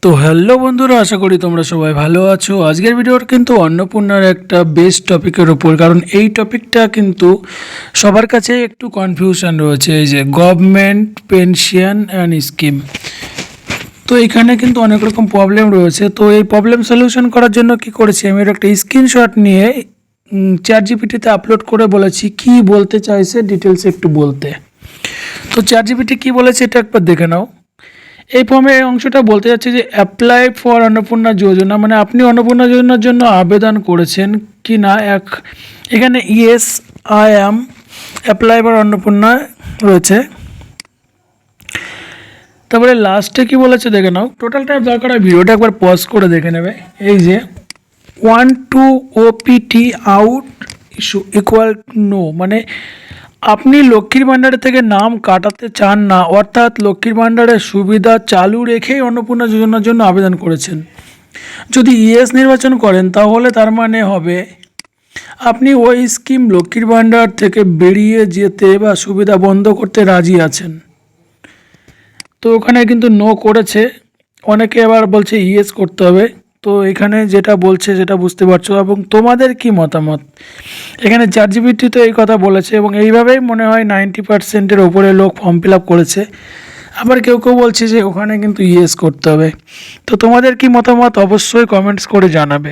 তো হ্যালো বন্ধুরা, আশা করি তোমরা সবাই ভালো আছো। আজকের ভিডিওর কিন্তু অন্নপূর্ণার একটা বেস্ট টপিকের ওপর, কারণ এই টপিকটা কিন্তু সবার কাছে একটু কনফিউশন রয়েছে। এই যে গভর্নমেন্ট পেনশন অ্যান্ড স্কিম, তো এখানে কিন্তু অনেক রকম প্রবলেম রয়েছে। তো এই প্রবলেম সলিউশন করার জন্য কি করেছি, আমি একটা স্ক্রিনশট নিয়ে চ্যাট জিপিটিতে আপলোড করে বলেছি কি বলতে চাইছে ডিটেলস একটু বলতে। তো চ্যাট জিপিটি কী বলেছে এটা একবার দেখে নাও। এই ফর্মে এই অংশটা বলতে যাচ্ছে যে অ্যাপ্লাই ফর অন্নপূর্ণা যোজনা, মানে আপনি অন্নপূর্ণা যোজনার জন্য আবেদন করেছেন কি না। এখানে yes I am apply for Annapurna রয়েছে। তারপরে লাস্টে কি বলেছে দেখে নাও। টোটালটা দরকার হয় ভিডিওটা একবার পজ করে দেখে নেবে। এই যে 1 OPT out issue equal no, মানে আপনি লক্ষ্মীর ভাণ্ডারের থেকে নাম কাটাতে চান না, অর্থাৎ লক্ষ্মীর ভাণ্ডারের সুবিধা চালু রেখেই অন্নপূর্ণা যোজনার জন্য আবেদন করেছেন। যদি ইয়েস নির্বাচন করেন তাহলে তার মানে হবে আপনি ওই স্কিম লক্ষ্মীর ভাণ্ডার থেকে বেরিয়ে যেতে বা সুবিধা বন্ধ করতে রাজি আছেন। তো ওখানে কিন্তু নো করেছে, অনেকে আবার বলছে ইয়েস করতে হবে। তো এখানে যেটা বলছে যেটা বুঝতে পারছো, এবং তোমাদের কি মতামত। এখানে চ্যাট জিপিটি তো এই কথা বলেছে, এবং এইভাবেই মনে হয় 90%-এর ওপরে লোক ফর্ম ফিল আপ করেছে। আবার কেউ কেউ বলছে যে ওখানে কিন্তু ইয়েস করতে হবে। তো তোমাদের কি মতামত অবশ্যই কমেন্টস করে জানাবে।